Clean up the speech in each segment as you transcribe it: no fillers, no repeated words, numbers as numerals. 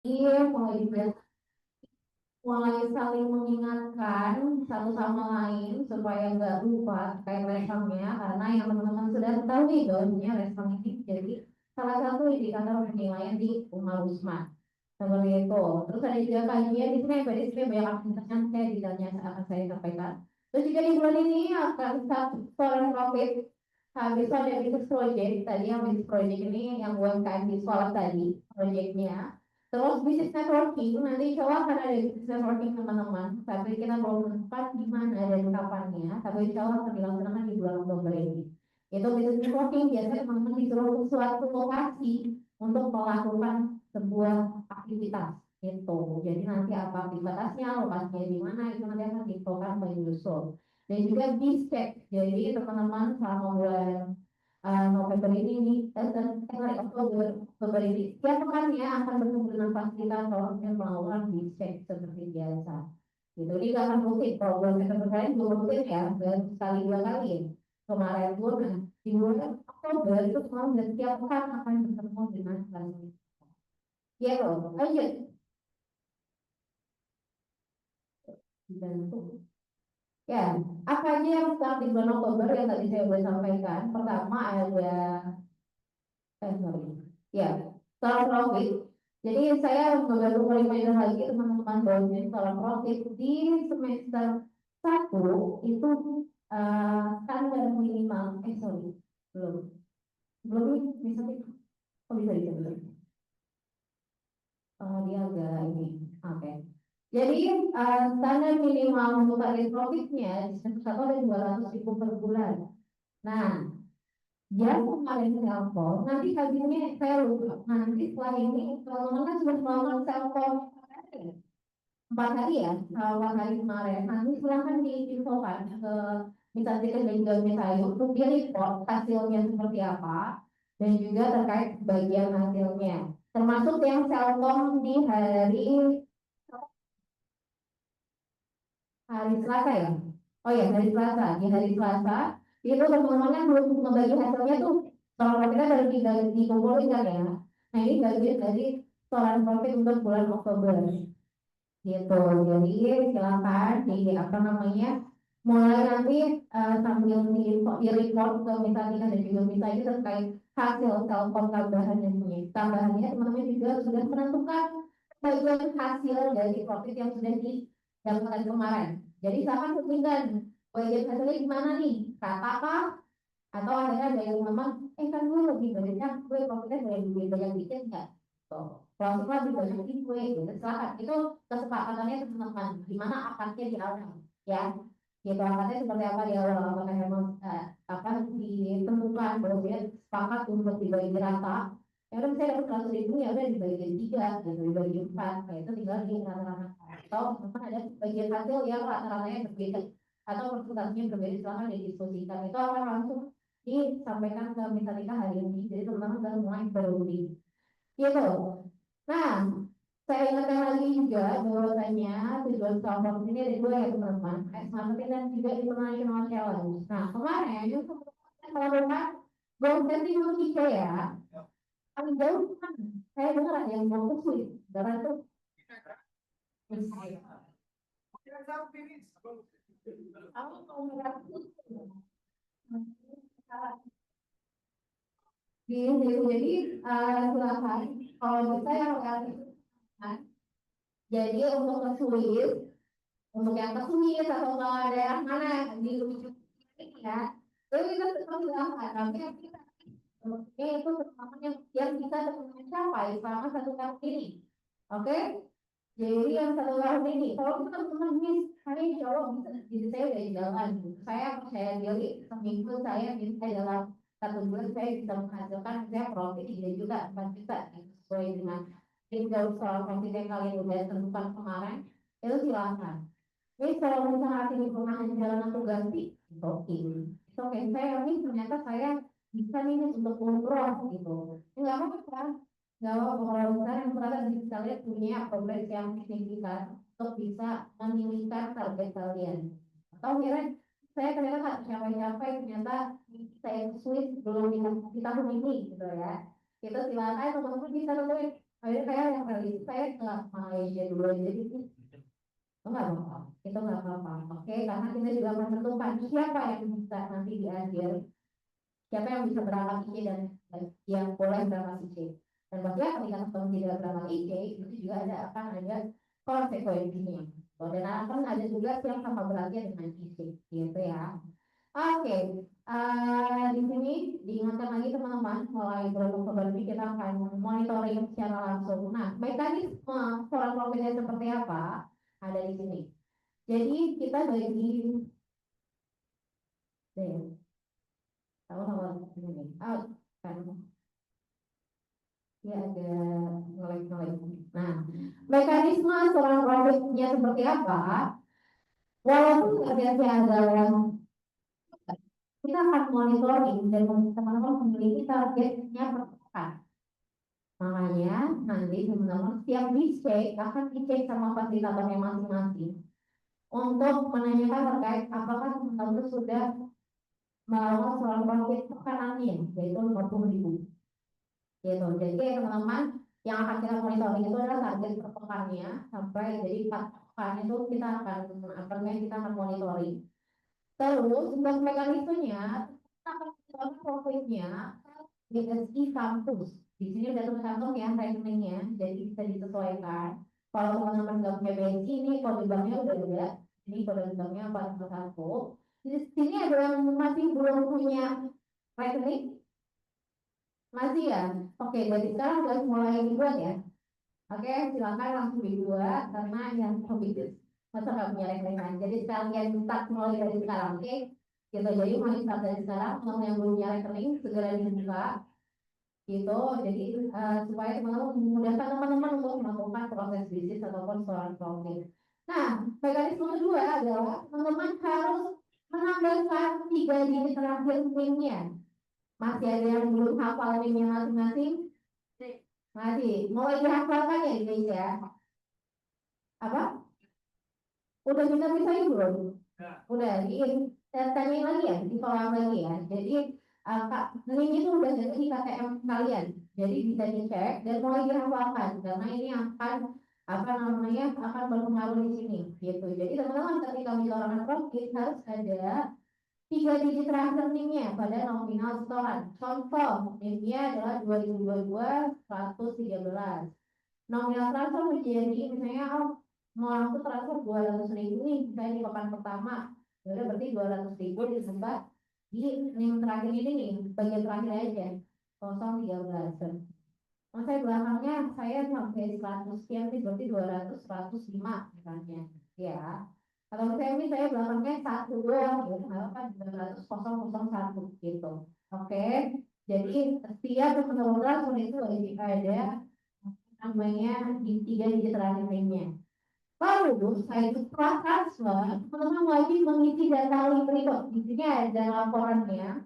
Iya, mulai saling mengingatkan satu sama lain supaya nggak lupa kayak resamnya, karena yang teman-teman sudah ketahui bahwasanya resam ini jadi salah satu indikator penilaian di Umarusma seperti itu. Terus ada juga kajian di sini, pada sini banyak aktivitasnya saya detailnya akan saya sampaikan. Terus juga di bulan ini akan foreign profit. Habis ada business project tadi, yang business project ini yang UMKM di sekolah tadi projectnya. Terus business networking, nanti coba akan ada business networking teman-teman, tapi kita belum menentukan di mana dan kapannya, tapi insya Allah akan dilaksanakan di bulan Oktober ini. Itu business networking, biasanya teman-teman disuruh ke suatu lokasi untuk melakukan sebuah aktivitas itu. Jadi nanti apa aktivitasnya, lokasinya di mana, itu nanti akan ditentukan menyusul. Dan juga BISTEC, jadi teman-teman selama bulan November ini nih, Oktober ini, setiap pekannya akan bertemu dengan fasilitator yang melakukan BISTEC seperti biasa. Gitu. Ini gak akan rutin, kalau bulan September kalian belum rutin ya, dan sekali dua kali ya. Kemarin pun, di bulan Oktober itu selalu dan setiap pekan akan bertemu dengan fasilitator. Ya loh, ayo dibantu. Ya, apa aja yang start di bulan Oktober yang tadi saya sudah sampaikan? Pertama ada, sorry, ya, setelah profit. Jadi saya membantu reminder lagi teman-teman bahwa setelah profit di semester satu itu standar minimal, sorry, belum, belum bisa, oh bisa bisa. Dia agak ini, oke. Jadi standar minimal untuk target profitnya di semester satu ada 200.000 per bulan. Nah, yang kemarin telpon, nanti kajiannya saya lupa. Nanti setelah ini, teman-teman kan sudah melakukan telpon 4 hari ya, 4 hari kemarin. Nanti silahkan diinfokan ke Misalnya dan juga Misayu untuk dia report hasilnya seperti apa dan juga terkait bagian hasilnya. Termasuk yang telkom di hari Selasa ya. Oh ya, hari Selasa. Di hari Selasa itu teman-teman kan belum membagi hasilnya tuh. Kalau kita baru dikumpulin kan ya. Nah ini bagian dari setoran profit untuk bulan Oktober gitu. Jadi silakan di apa namanya mulai nanti sambil di report ke misalnya dan juga misalnya terkait hasil telkom tambahan dan tambahannya teman-teman juga sudah menentukan bagian hasil dari profit yang sudah didapatkan kemarin. Jadi silakan hubungkan bagian hasilnya gimana nih, kata kah atau akhirnya ada yang memang kan gue lebih banyak, gue profitnya lebih banyak dikit nggak, tuh kalau semua lebih banyak di gue gitu, silakan itu kesepakatannya teman-teman gimana akadnya di awal ya, gitu akadnya seperti apa di awal, apakah memang apa ditentukan bahwa dia sepakat untuk dibagi rata, ya udah misalnya dapat 100.000 ya udah dibagi tiga gitu, dibagi empat, kayak itu tinggal di rata-rata, atau memang ada bagian hasil yang rata-ratanya berbeda atau persentasenya berbeda, silakan didiskusikan, itu akan langsung disampaikan ke Misalika hari ini. Jadi teman-teman sudah mulai berunding. Gitu. Nah, saya ingatkan lagi juga bahwasanya tujuan Stalford ini ada dua ya teman-teman. Marketing dan juga International Challenge. Nah, kemarin itu melakukan goal setting untuk tiga ya. Paling jauh kan saya dengar ada yang mau sulit. Karena itu aku mau merasakan jadi silakan kalau bisa yang realistis. Jadi untuk ke Swiss, untuk yang ke Swiss atau ke daerah mana di ujung ya, itu kita tetap silahkan. Tapi kita itu teman yang bisa mencapai selama 1 tahun ini. Oke? Jadi yang 1 tahun ini, kalau kita teman Miss, saya insya Allah bisa. Jadi saya udah jalan. Saya percaya diri seminggu saya bisa dalam 1 bulan saya bisa menghasilkan saya profit 3 juta, 4 juta sesuai dengan tinggal soal profit yang kalian udah tentukan kemarin, itu silakan. Jadi kalau misalnya hati di perumahan jalan aku ganti, oke. Oke, saya ini ternyata saya bisa nih untuk umroh gitu. Enggak apa-apa kan? Enggak apa-apa kalau misalnya yang ternyata bisa lihat punya progres yang signifikan untuk bisa meninggikan target kalian. Atau kira saya ternyata nggak capai-capai, ternyata saya sulit belum di tahun ini gitu ya. Itu silakan teman-teman bisa tentuin Akhirnya saya yang kali saya ke Malaysia dulu jadi itu nggak apa-apa, itu nggak apa-apa. Oke, karena kita juga menentukan siapa yang bisa nanti di akhir, siapa yang bisa berangkat IC dan yang boleh berangkat IC. Dan bahkan ketika teman tidak berangkat IC itu juga akan ada konsekuensinya. Dan akan ada juga yang sama beratnya dengan IC, gitu ya. Oke, di sini diingatkan lagi teman-teman, mulai berbuka berarti kita akan monitoring secara langsung. Nah, mekanisme seorang profesional seperti apa ada di sini. Jadi kita bagi, tahu ini, kan ya ada ngelek-ngelek. Nah, mekanisme seorang profesional seperti apa? Walaupun kerjanya adalah kita akan monitoring dan teman-teman memiliki targetnya per pekan. Makanya nanti teman-teman setiap dicek akan dicek sama fasilitatornya masing-masing untuk menanyakan terkait apakah teman-teman sudah melakukan soal profit pekanannya yaitu 50.000. Gitu. Jadi teman-teman yang akan kita monitoring itu adalah target per pekannya sampai jadi 4 pekan itu kita akan monitoring. Terus untuk mekanismenya kita akan melakukan profitnya BSI kampus. Di sini udah tercantum ya rekeningnya, jadi bisa disesuaikan. Kalau teman-teman nggak punya BSI, ini kode banknya udah ada. Ini kode banknya 441. Di sini ada yang masih belum punya rekening, masih ya. Oke, jadi sekarang udah mulai dibuat ya. Oke, silakan langsung dibuat karena yang hobi masa nggak punya rekening. Jadi sekalian start mulai dari sekarang, oke? Gitu, jadi mulai start dari sekarang, kalau yang belum punya rekening segera dibuka gitu. Jadi supaya teman-teman memudahkan teman-teman untuk melakukan proses bisnis ataupun soal profit. Nah, mekanisme kedua adalah teman-teman harus menambahkan 3 digit terakhir PIN-nya. Masih ada yang belum hafal PIN-nya masing-masing? Masih. Mulai dihafalkan ya guys ya? Apa? Udah bisa-bisa belum? Udah, tanya lagi ya, di kolom lagi ya. Jadi link itu udah ada di KTM kalian. Jadi bisa dicek dan mulai dihafalkan karena ini akan akan berpengaruh di sini gitu. Jadi teman-teman ketika menytorkan profit harus ada 3 digit terakhir NIM-nya pada nominal setoran. Contoh, NIM-nya adalah 2022 113. Nominal transfer menjadi misalnya mau langsung transfer 200.000 nih, misalnya di pekan pertama, jadi berarti 200.000 ditambah di NIM terakhir ini nih, bagian terakhir aja 013. Saya belakangnya saya sampai 100 sekian sih, berarti 200 105 misalnya ya. Atau misalnya ini saya belakangnya 1 doang ya, kenapa 200.001 gitu. Oke, jadi setiap penerima itu wajib ada namanya di 3 digit terakhir NIM-nya. Lalu setelah transfer, teman-teman wajib mengisi data link berikut. Di sini ada laporannya.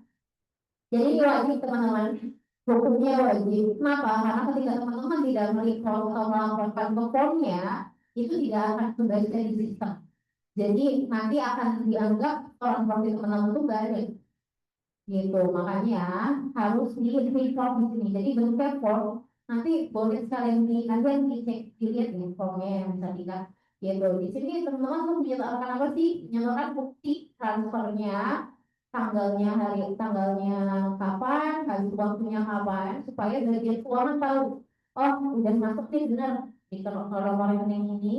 Jadi wajib teman-teman, hukumnya wajib. Kenapa? Karena ketika teman-teman tidak meliput atau melaporkan ke formnya, itu tidak akan kembali di sistem. Jadi nanti akan dianggap orang profil teman-teman itu gagal. Gitu, makanya harus di-report di sini. Jadi bentuknya form. Nanti boleh sekalian kalian dicek, dilihat nih formnya yang bisa dilihat. Gitu. Di sini teman-teman tuh menyatakan apa sih? Menyatakan bukti transfernya, tanggalnya kapan, habis waktunya kapan, supaya bagian keuangan tahu. Oh, udah masuk nih benar di nomor rekening ini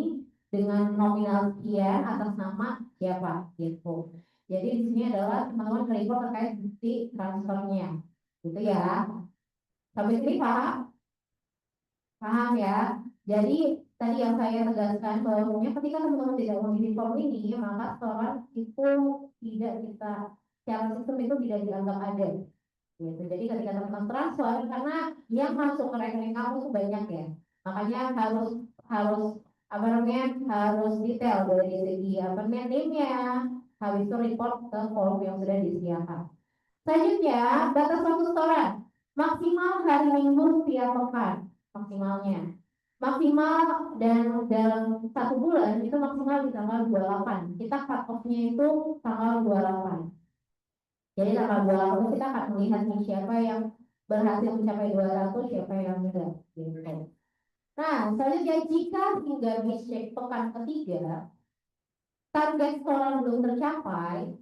dengan nominal sekian atas nama siapa gitu. Jadi di sini adalah teman-teman meliput terkait bukti transfernya, gitu ya. Sampai sini paham? Paham ya. Jadi tadi yang saya tegaskan bahwa ketika teman-teman tidak memiliki form ini, maka setoran itu tidak kita secara sistem itu tidak dianggap ada. Gitu. Jadi ketika teman-teman transfer, karena yang masuk ke rekening kamu itu banyak ya, makanya harus harus harus detail dari segi NIM-nya, habis itu report ke form yang sudah disediakan. Selanjutnya, batas waktu setoran maksimal hari Minggu setiap pekan maksimalnya. Maksimal dan dalam 1 bulan itu maksimal di tanggal 28. Kita cut off-nya itu tanggal 28. Jadi tanggal 28 kita akan melihat nih siapa yang berhasil mencapai 200, siapa yang enggak gitu. Nah, selanjutnya jika hingga pekan ketiga target setoran belum tercapai,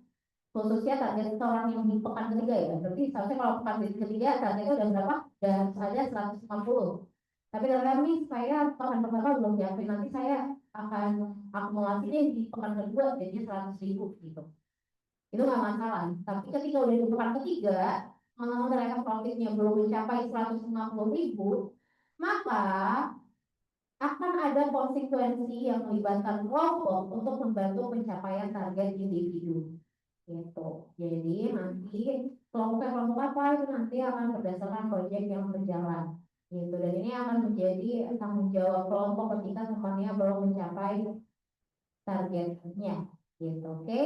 khususnya target setoran yang di pekan ketiga ya, berarti seharusnya kalau pekan ketiga targetnya udah berapa? Udah saja 150. Tapi dalam ini saya pekan pertama belum siapin, nanti saya akan akumulasinya di pekan kedua jadinya 100.000 gitu. Itu nggak masalah. Tapi ketika udah di pekan ketiga, kalau mereka profitnya belum mencapai 150.000, maka akan ada konsekuensi yang melibatkan kelompok untuk membantu pencapaian target individu. Gitu. Jadi nanti kelompok apa itu nanti akan berdasarkan proyek yang berjalan. Gitu. Dan ini akan menjadi tanggung jawab kelompok ketika temannya belum mencapai targetnya. Gitu. Oke.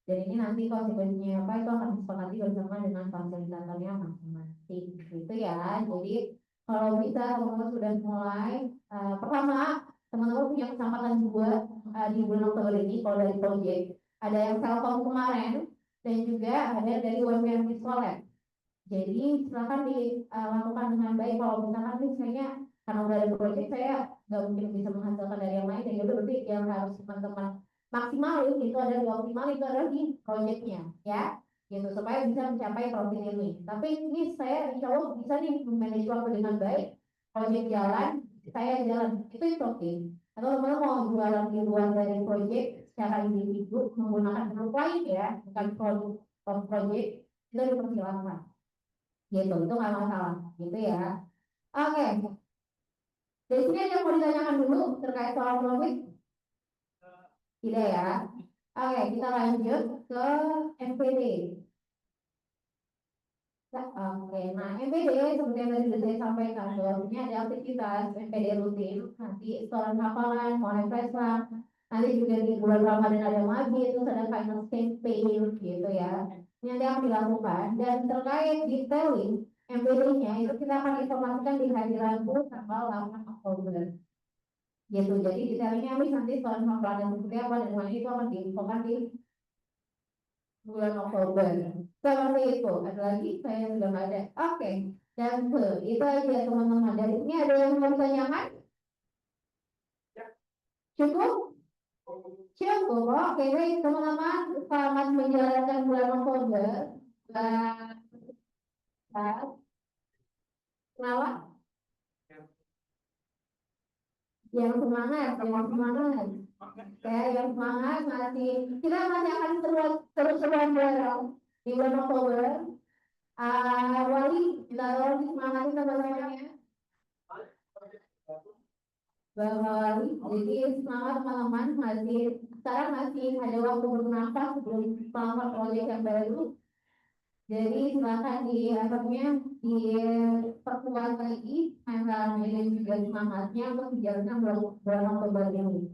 Dan ini nanti konsekuensinya apa itu akan disepakati bersama dengan fasilitatornya masing-masing. Gitu ya. Jadi kalau bisa teman-teman sudah mulai pertama teman-teman punya kesempatan dua di bulan Oktober ini kalau dari proyek ada yang Telkom kemarin dan juga ada dari UMKM Visual. Jadi silakan dilakukan dengan baik. Kalau misalkan misalnya karena udah ada proyek saya nggak mungkin bisa menghasilkan dari yang lain, dan itu berarti yang harus teman-teman maksimalin itu ada optimal itu adalah di proyeknya ya, gitu supaya bisa mencapai profit ini. Tapi ini saya insya Allah bisa nih memanage waktu dengan baik, proyek jalan saya jalan itu oke. Atau teman-teman mau jualan di luar dari proyek secara individu menggunakan produk lain ya, bukan produk proyek, itu dipersilakan gitu, itu nggak masalah gitu ya. Oke, dari sini ada yang mau ditanyakan dulu terkait soal profit? Tidak ya. Oke, kita lanjut ke MPD. Oke, nah MPD seperti yang tadi saya sampaikan bahwa ada aktivitas MPD rutin, nanti setoran hafalan, mau refresh, nanti juga di bulan Ramadan ada maghrib, terus ada final campaign gitu ya. Ini nanti akan dilakukan, dan terkait detailing MPD-nya itu kita akan informasikan di hari Rabu tanggal 8 Oktober. Gitu, jadi detailnya nanti setoran hafalan seperti apa dan mana itu akan diinfokan di bulan Oktober. Seperti itu. Ada lagi? Saya sudah nggak ada. Oke. Dan itu aja teman-teman. Dari ini ada yang mau ditanyakan? Cukup? Cukup. Oke, baik teman-teman. Selamat menjalankan bulan Oktober. Dan kenapa? Yang semangat, yang semangat. Yang semangat masih. Kita masih akan terus-terusan bareng di bulan Oktober. Wali, kita tolong disemangatin teman-temannya. Bahwa jadi semangat teman-teman, masih sekarang masih ada waktu bernafas sebelum melakukan proyek yang baru. Jadi silakan diperkuat lagi mentalnya dan juga semangatnya untuk menjalankan bulan Oktober ini.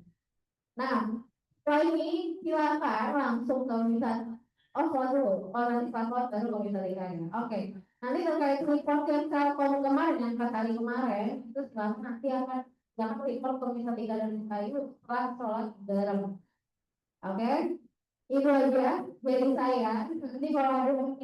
Nah, setelah ini silakan langsung ke misal. Oh, suatu, oh nanti password baru kalau bisa ditanya. Oke, nanti terkait report yang saya kemarin yang 4 hari kemarin itu silakan nanti akan jangan report komisi 3 dan kayu setelah sholat bareng. Oke, itu aja dari saya. Nanti kalau ada